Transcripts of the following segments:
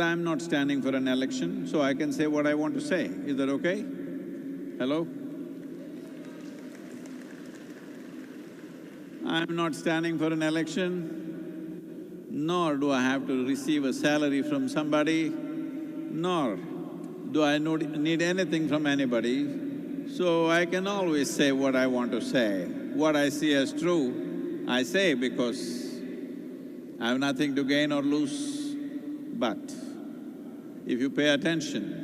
I'm not standing for an election, so I can say what I want to say. Is that okay? Hello? I'm not standing for an election, nor do I have to receive a salary from somebody, nor do I need anything from anybody, so I can always say what I want to say. What I see as true, I say because I have nothing to gain or lose. But if you pay attention,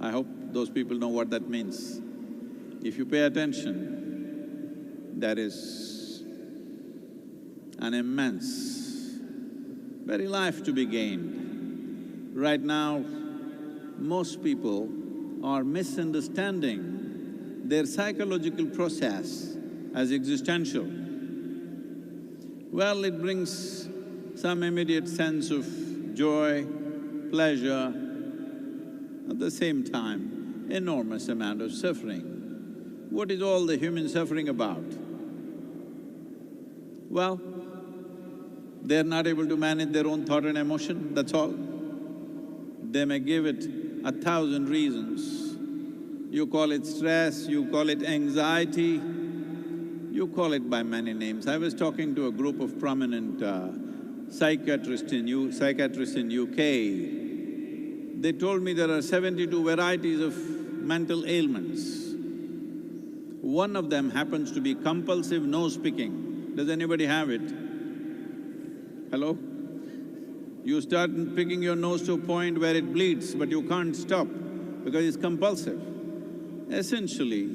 I hope those people know what that means. If you pay attention, there is an immense, very life to be gained. Right now, most people are misunderstanding their psychological process as existential. Well, it brings some immediate sense of joy, pleasure, at the same time, enormous amount of suffering. What is all the human suffering about? Well, they're not able to manage their own thought and emotion, that's all. They may give it 1,000 reasons. You call it stress, you call it anxiety, you call it by many names. I was talking to a group of prominent psychiatrists in UK. They told me there are 72 varieties of mental ailments. One of them happens to be compulsive nose-picking. Does anybody have it? Hello? You start picking your nose to a point where it bleeds, but you can't stop because it's compulsive. Essentially,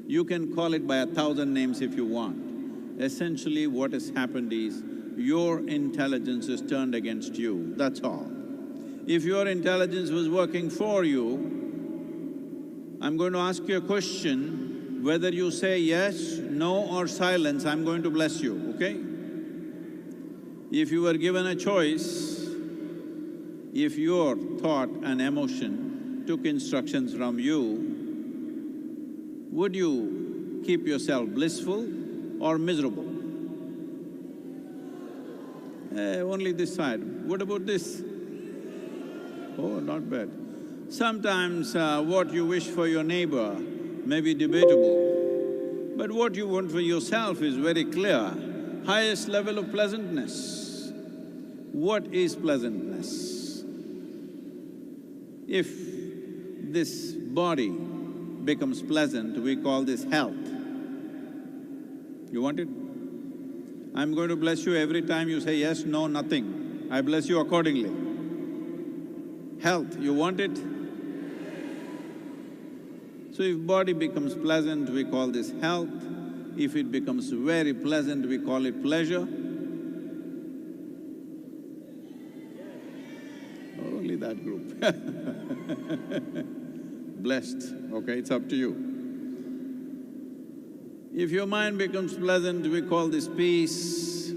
you can call it by 1,000 names if you want. Essentially, what has happened is, your intelligence is turned against you, that's all. If your intelligence was working for you, I'm going to ask you a question, whether you say yes, no or silence, I'm going to bless you, okay? If you were given a choice, if your thought and emotion took instructions from you, would you keep yourself blissful or miserable? Only this side. What about this? Oh, not bad. Sometimes what you wish for your neighbor may be debatable, but what you want for yourself is very clear. Highest level of pleasantness. What is pleasantness? If this body becomes pleasant, we call this health. You want it? I'm going to bless you every time you say yes, no, nothing. I bless you accordingly. Health, you want it? So if body becomes pleasant, we call this health. If it becomes very pleasant, we call it pleasure. Only that group blessed, okay, it's up to you. If your mind becomes pleasant, we call this peace.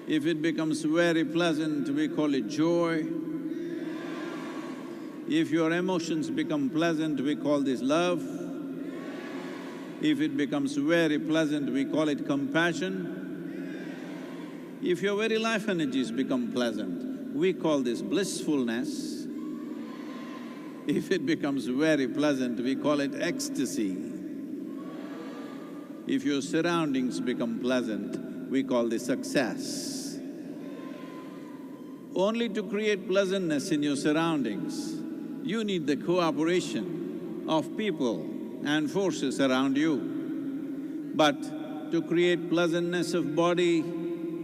If it becomes very pleasant, we call it joy. If your emotions become pleasant, we call this love. If it becomes very pleasant, we call it compassion. If your very life energies become pleasant, we call this blissfulness. If it becomes very pleasant, we call it ecstasy. If your surroundings become pleasant, we call this success. Only to create pleasantness in your surroundings, you need the cooperation of people and forces around you. But to create pleasantness of body,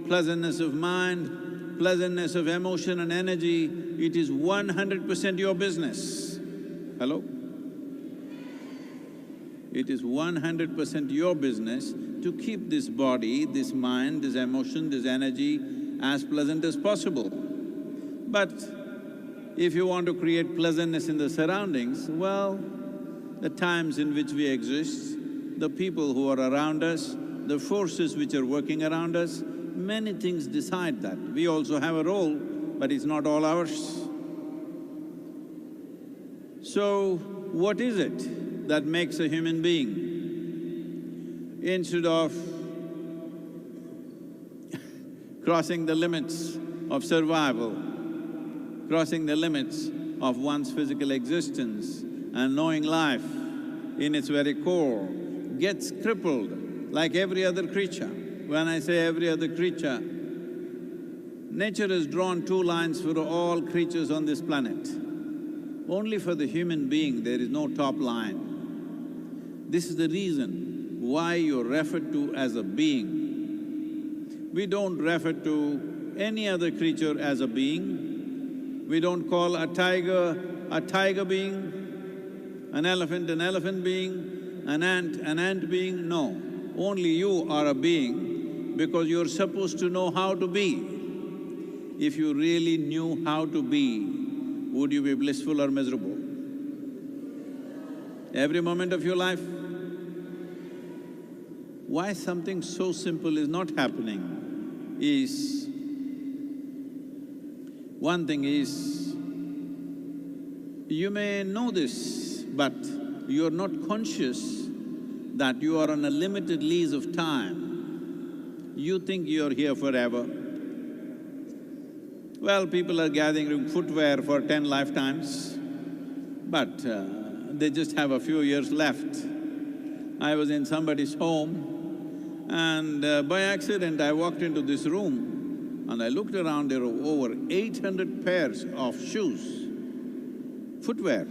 pleasantness of mind, pleasantness of emotion and energy, it is 100% your business. Hello? It is 100% your business to keep this body, this mind, this emotion, this energy as pleasant as possible. But if you want to create pleasantness in the surroundings, well, the times in which we exist, the people who are around us, the forces which are working around us, many things decide that. We also have a role, but it's not all ours. So, what is it that makes a human being? Instead of crossing the limits of survival, crossing the limits of one's physical existence and knowing life in its very core, gets crippled like every other creature. When I say every other creature, nature has drawn two lines for all creatures on this planet. Only for the human being there is no top line. This is the reason why you're referred to as a being. We don't refer to any other creature as a being. We don't call a tiger being, an elephant being, an ant being, no. Only you are a being because you're supposed to know how to be. If you really knew how to be, would you be blissful or miserable? Every moment of your life? Why something so simple is not happening is… One thing is, you may know this, but you're not conscious that you are on a limited lease of time. You think you're here forever. Well, people are gathering footwear for 10 lifetimes, but they just have a few years left. I was in somebody's home and by accident I walked into this room and I looked around, there were over 800 pairs of shoes, footwear.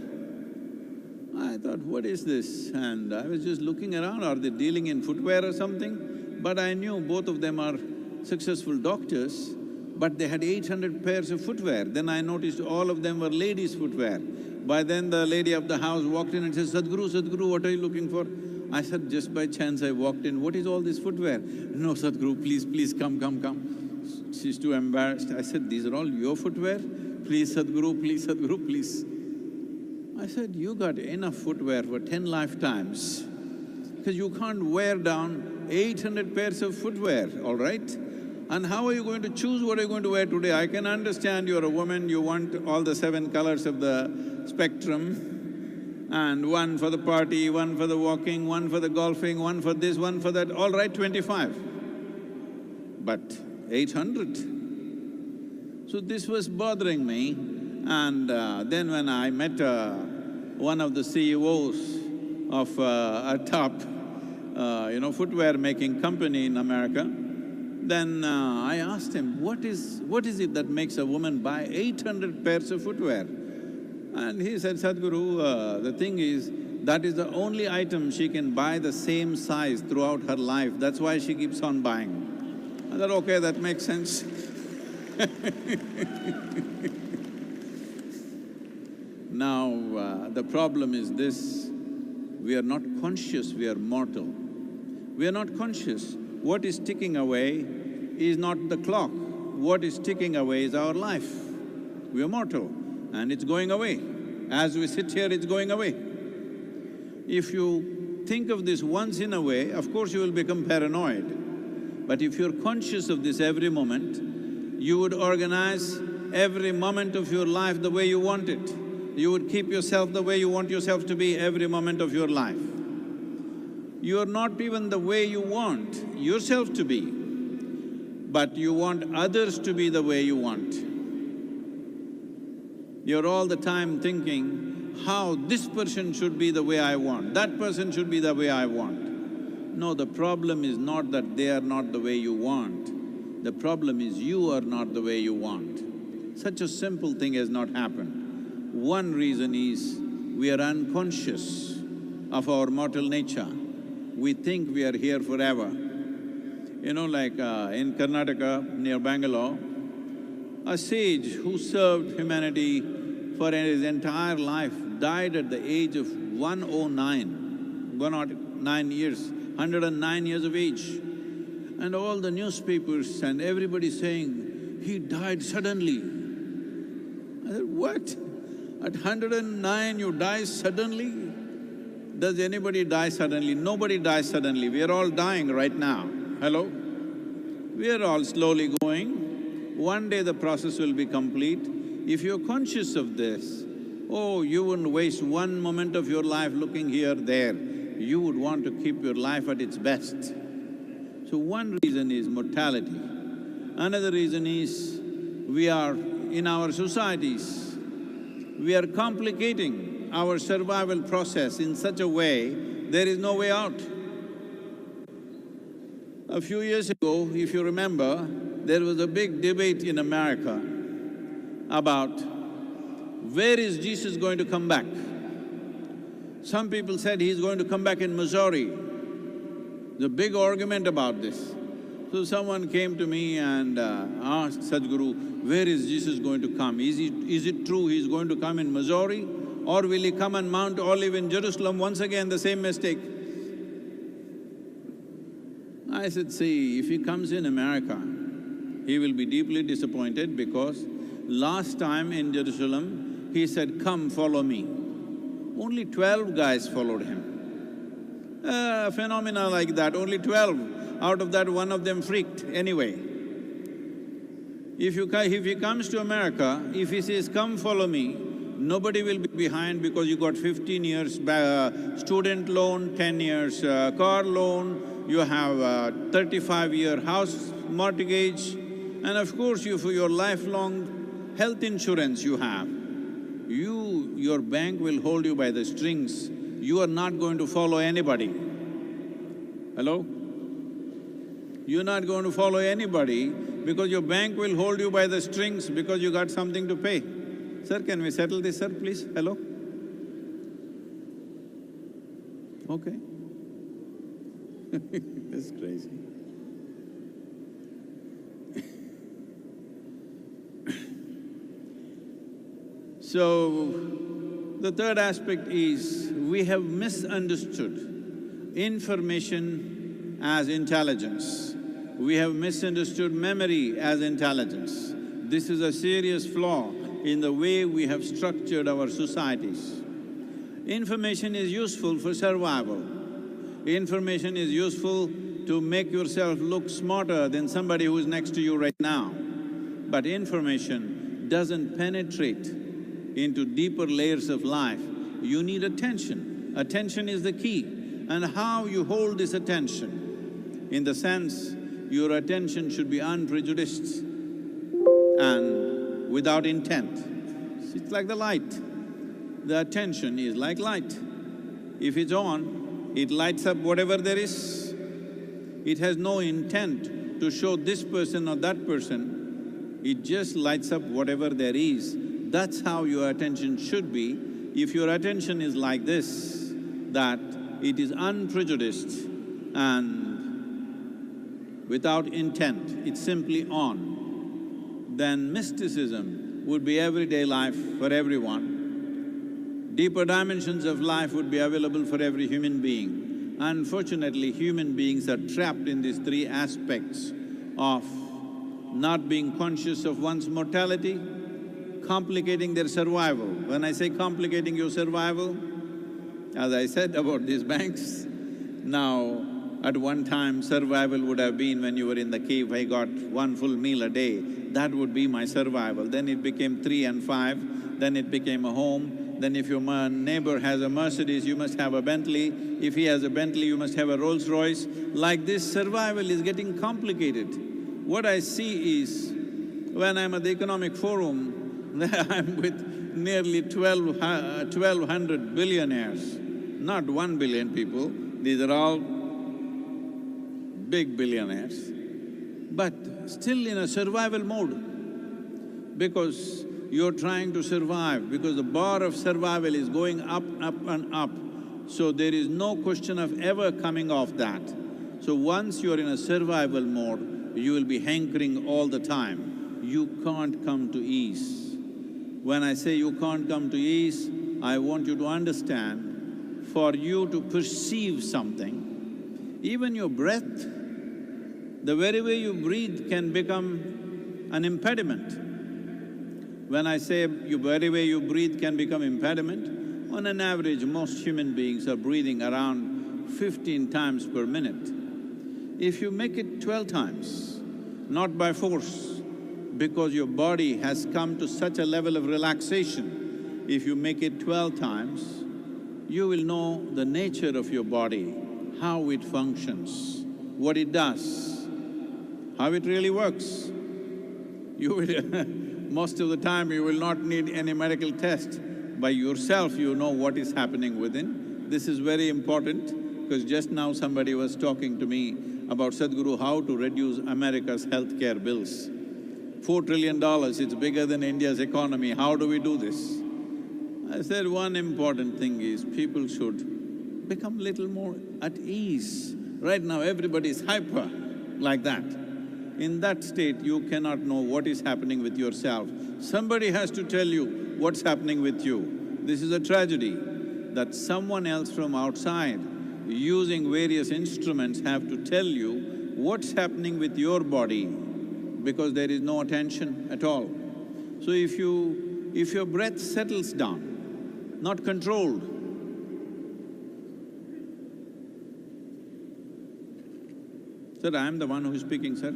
I thought, what is this? And I was just looking around, are they dealing in footwear or something? But I knew both of them are successful doctors, but they had 800 pairs of footwear. Then I noticed all of them were ladies' footwear. By then the lady of the house walked in and said, Sadhguru, Sadhguru, what are you looking for? I said, just by chance I walked in, what is all this footwear? No, Sadhguru, please, come. She's too embarrassed. I said, these are all your footwear? Please, Sadhguru, please. I said, you got enough footwear for 10 lifetimes, because you can't wear down 800 pairs of footwear, all right? And how are you going to choose what you're going to wear today? I can understand you're a woman, you want all the 7 colors of the spectrum, and one for the party, one for the walking, one for the golfing, one for this, one for that, all right, 25. But 800? So this was bothering me, and then when I met one of the CEOs of a top, footwear making company in America, then I asked him, what is it that makes a woman buy 800 pairs of footwear? And he said, Sadhguru, the thing is, that is the only item she can buy the same size throughout her life, that's why she keeps on buying. I thought, okay, that makes sense. Now, the problem is this, we are not conscious, we are mortal. We are not conscious. What is ticking away is not the clock. What is ticking away is our life. We are mortal and it's going away. As we sit here, it's going away. If you think of this once in a way, of course you will become paranoid. But if you're conscious of this every moment, you would organize every moment of your life the way you want it. You would keep yourself the way you want yourself to be every moment of your life. You're not even the way you want yourself to be, but you want others to be the way you want. You're all the time thinking how this person should be the way I want, that person should be the way I want. No, the problem is not that they are not the way you want. The problem is you are not the way you want. Such a simple thing has not happened. One reason is we are unconscious of our mortal nature. We think we are here forever. You know, like in Karnataka, near Bangalore, a sage who served humanity for his entire life died at the age of 109 years, 109 years of age. And all the newspapers and everybody saying, he died suddenly. I said, what? At 109 you die suddenly? Does anybody die suddenly? Nobody dies suddenly. We are all dying right now. Hello? We are all slowly going. One day the process will be complete. If you're conscious of this, oh, you wouldn't waste one moment of your life looking here, there. You would want to keep your life at its best. So one reason is mortality. Another reason is we are, in our societies, we are complicating our survival process in such a way, there is no way out. A few years ago, if you remember, there was a big debate in America about where is Jesus going to come back. Some people said he's going to come back in Missouri. There's a big argument about this. So someone came to me and asked Sadhguru, where is Jesus going to come? Is it true he's going to come in Missouri, or will he come on Mount Olive in Jerusalem? Once again, the same mistake. I said, see, if he comes in America, he will be deeply disappointed because last time in Jerusalem, he said, come, follow me. Only 12 guys followed him. A phenomena like that, only 12. Out of that, one of them freaked anyway. If he comes to America, if he says, come follow me, nobody will be behind because you got 15 years student loan, 10 years car loan, you have a 35-year house mortgage, and of course for your lifelong health insurance you have. Your bank will hold you by the strings. You are not going to follow anybody. Hello? You're not going to follow anybody because your bank will hold you by the strings because you got something to pay. Sir, can we settle this, sir, please? Hello? Okay. That's crazy. So, the third aspect is we have misunderstood information as intelligence. We have misunderstood memory as intelligence. This is a serious flaw in the way we have structured our societies. Information is useful for survival. Information is useful to make yourself look smarter than somebody who is next to you right now. But information doesn't penetrate into deeper layers of life. You need attention. Attention is the key. And how you hold this attention, in the sense, your attention should be unprejudiced and without intent. It's like the light. The attention is like light. If it's on, it lights up whatever there is. It has no intent to show this person or that person. It just lights up whatever there is. That's how your attention should be. If your attention is like this, that it is unprejudiced and without intent, it's simply on, then mysticism would be everyday life for everyone. Deeper dimensions of life would be available for every human being. Unfortunately, human beings are trapped in these three aspects of not being conscious of one's mortality, complicating their survival. When I say complicating your survival, as I said about these banks, now at one time survival would have been when you were in the cave, I got one full meal a day, that would be my survival. Then it became 3 and 5, then it became a home, then if your neighbor has a Mercedes, you must have a Bentley, if he has a Bentley, you must have a Rolls Royce. Like this, survival is getting complicated. What I see is, when I'm at the Economic Forum, I'm with nearly 1,200 billionaires, not 1 billion people, these are all big billionaires, but still in a survival mode because you're trying to survive, because the bar of survival is going up, up and up. So there is no question of ever coming off that. So once you're in a survival mode, you will be hankering all the time. You can't come to ease. When I say you can't come to ease, I want you to understand, for you to perceive something, even your breath, the very way you breathe can become an impediment. When I say the very way you breathe can become impediment, on an average, most human beings are breathing around 15 times per minute. If you make it 12 times, not by force, because your body has come to such a level of relaxation, if you make it 12 times, you will know the nature of your body, how it functions, what it does, how it really works. You will most of the time you will not need any medical test. By yourself you know what is happening within. This is very important because just now somebody was talking to me about Sadhguru, how to reduce America's healthcare bills. $4 trillion, it's bigger than India's economy, how do we do this? I said one important thing is people should become little more at ease. Right now everybody is hyper like that. In that state, you cannot know what is happening with yourself. Somebody has to tell you what's happening with you. This is a tragedy that someone else from outside, using various instruments, have to tell you what's happening with your body because there is no attention at all. So if your breath settles down, not controlled, sir, I am the one who is speaking, sir.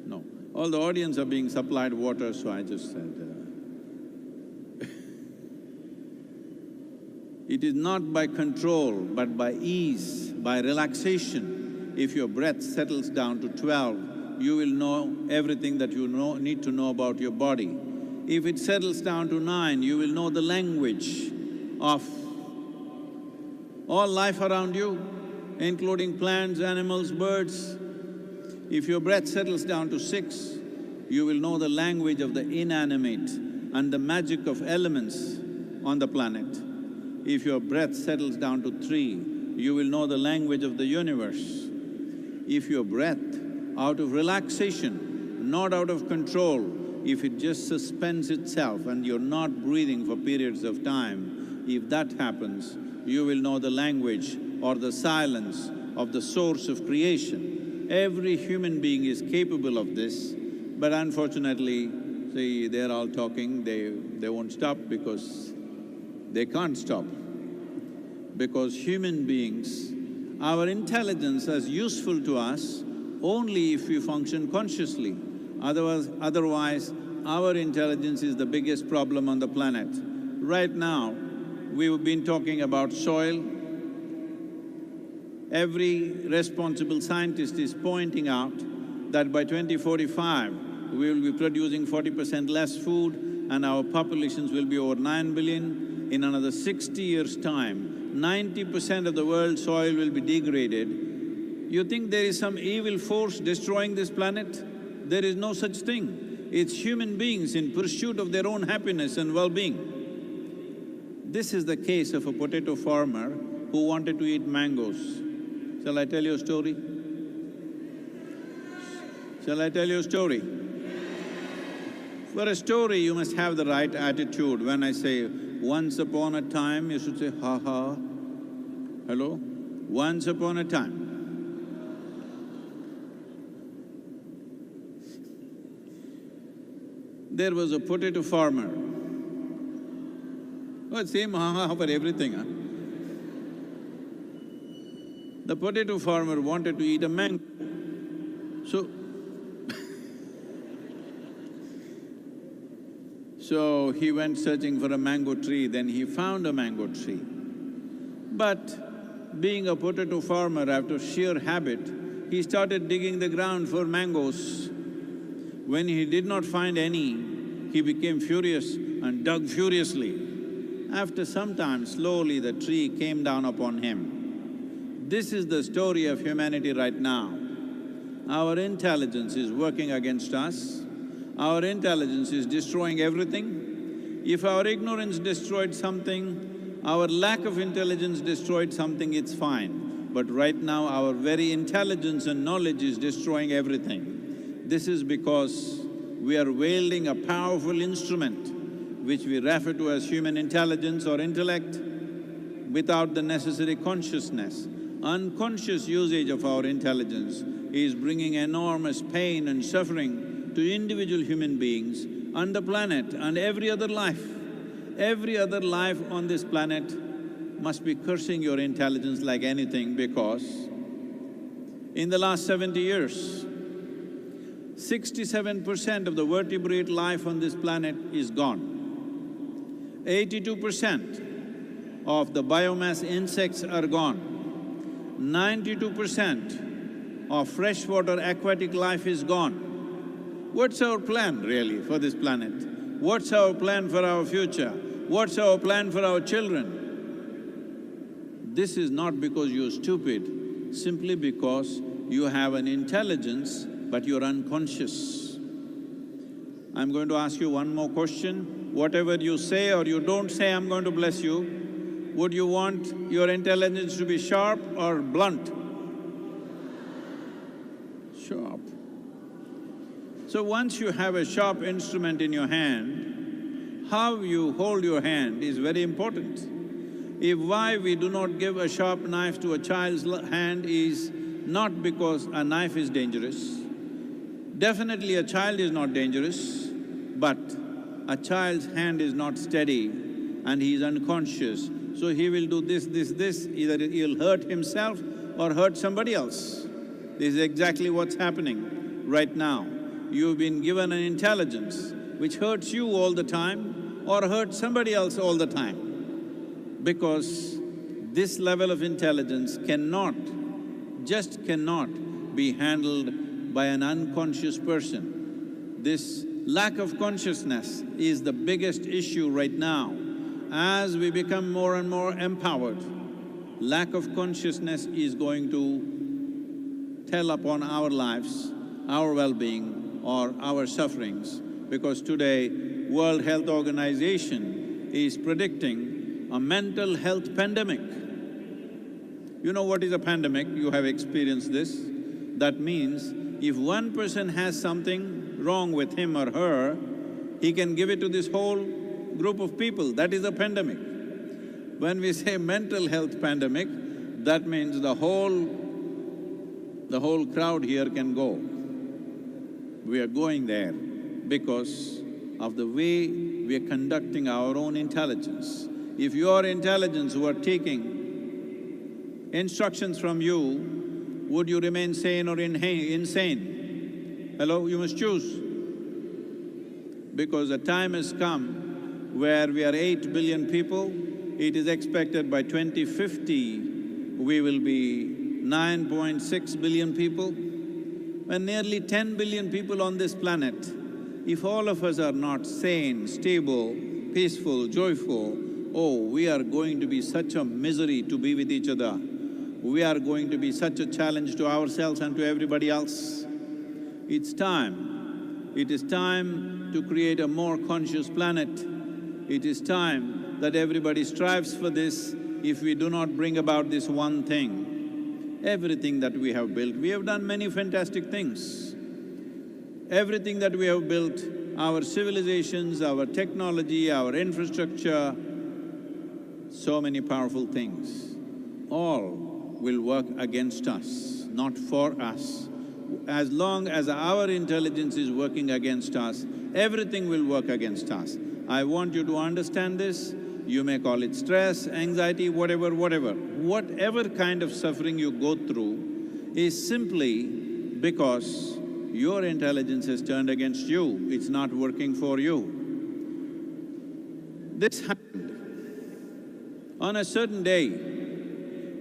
No, all the audience are being supplied water, so I just said, it is not by control, but by ease, by relaxation. If your breath settles down to 12, you will know everything that you need to know about your body. If it settles down to 9, you will know the language of all life around you, including plants, animals, birds. If your breath settles down to 6, you will know the language of the inanimate and the magic of elements on the planet. If your breath settles down to 3, you will know the language of the universe. If your breath, out of relaxation, not out of control, if it just suspends itself and you're not breathing for periods of time, if that happens, you will know the language or the silence of the source of creation. Every human being is capable of this, but unfortunately, see, they're all talking, they won't stop because they can't stop. Because human beings, our intelligence is useful to us only if we function consciously. Otherwise, our intelligence is the biggest problem on the planet. Right now, we've been talking about soil. Every responsible scientist is pointing out that by 2045, we will be producing 40% less food and our populations will be over 9 billion. In another 60 years' time, 90% of the world's soil will be degraded. You think there is some evil force destroying this planet? There is no such thing. It's human beings in pursuit of their own happiness and well-being. This is the case of a potato farmer who wanted to eat mangoes. Shall I tell you a story? Shall I tell you a story? For a story, you must have the right attitude. When I say, once upon a time, you should say, ha ha. Hello? Once upon a time. There was a potato farmer. Oh, same ha ha for everything, huh? The potato farmer wanted to eat a mango. So he went searching for a mango tree, then he found a mango tree. But being a potato farmer, after sheer habit, he started digging the ground for mangoes. When he did not find any, he became furious and dug furiously. After some time, slowly the tree came down upon him. This is the story of humanity right now. Our intelligence is working against us. Our intelligence is destroying everything. If our ignorance destroyed something, our lack of intelligence destroyed something, it's fine. But right now, our very intelligence and knowledge is destroying everything. This is because we are wielding a powerful instrument, which we refer to as human intelligence or intellect, without the necessary consciousness. Unconscious usage of our intelligence is bringing enormous pain and suffering to individual human beings and the planet and every other life. Every other life on this planet must be cursing your intelligence like anything, because in the last 70 years, 67% of the vertebrate life on this planet is gone. 82% of the biomass insects are gone. 92% of freshwater aquatic life is gone. What's our plan really for this planet? What's our plan for our future? What's our plan for our children? This is not because you're stupid, simply because you have an intelligence but you're unconscious. I'm going to ask you one more question. Whatever you say or you don't say, I'm going to bless you. Would you want your intelligence to be sharp or blunt? Sharp. So once you have a sharp instrument in your hand, how you hold your hand is very important. If why we do not give a sharp knife to a child's hand is not because a knife is dangerous. Definitely a child is not dangerous, but a child's hand is not steady and he is unconscious, so he will do this, either he'll hurt himself or hurt somebody else. This is exactly what's happening right now. You've been given an intelligence which hurts you all the time or hurts somebody else all the time, because this level of intelligence just cannot be handled by an unconscious person. This lack of consciousness is the biggest issue right now. As we become more and more empowered, lack of consciousness is going to tell upon our lives, our well-being or our sufferings, because today World Health Organization is predicting a mental health pandemic. You know what is a pandemic? You have experienced this. That means if one person has something wrong with him or her, he can give it to this whole group of people. That is a pandemic. When we say mental health pandemic, that means the whole crowd here can go. We are going there because of the way we are conducting our own intelligence. If your intelligence were taking instructions from you, would you remain sane or insane? Hello, you must choose. Because the time has come where we are 8 billion people, it is expected by 2050 we will be 9.6 billion people. When nearly 10 billion people on this planet, if all of us are not sane, stable, peaceful, joyful, oh, we are going to be such a misery to be with each other. We are going to be such a challenge to ourselves and to everybody else. It's time. It is time to create a more conscious planet. It is time that everybody strives for this. If we do not bring about this one thing, everything that we have built, we have done many fantastic things. Everything that we have built, our civilizations, our technology, our infrastructure, so many powerful things, all will work against us, not for us. As long as our intelligence is working against us, everything will work against us. I want you to understand this. You may call it stress, anxiety, whatever. Whatever kind of suffering you go through is simply because your intelligence has turned against you, it's not working for you. This happened. On a certain day,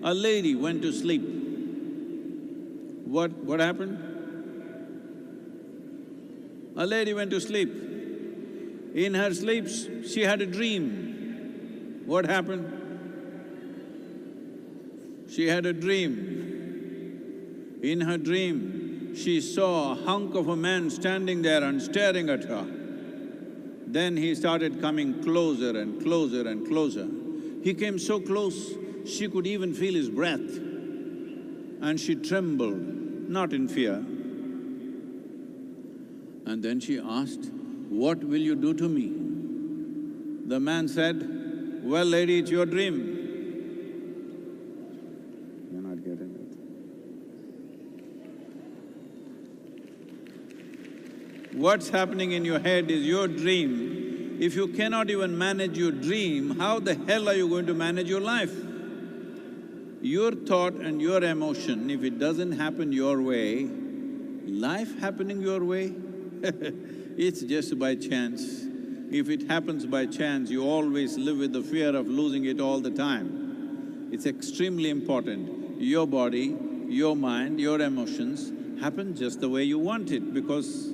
a lady went to sleep. What happened? A lady went to sleep. In her sleep, she had a dream. What happened? She had a dream. In her dream, she saw a hunk of a man standing there and staring at her. Then he started coming closer and closer and closer. He came so close, she could even feel his breath. And she trembled, not in fear. And then she asked, "What will you do to me?" The man said, "Well, lady, it's your dream." You're not getting it. What's happening in your head is your dream. If you cannot even manage your dream, how the hell are you going to manage your life? Your thought and your emotion, if it doesn't happen your way, life happening your way, it's just by chance. If it happens by chance, you always live with the fear of losing it all the time. It's extremely important. Your body, your mind, your emotions happen just the way you want it, because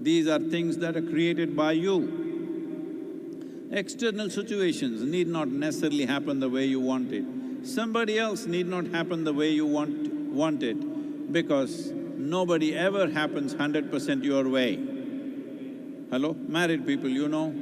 These are things that are created by you. External situations need not necessarily happen the way you want it. Somebody else need not happen the way you want it, because nobody ever happens 100% your way. Hello? Married people, you know,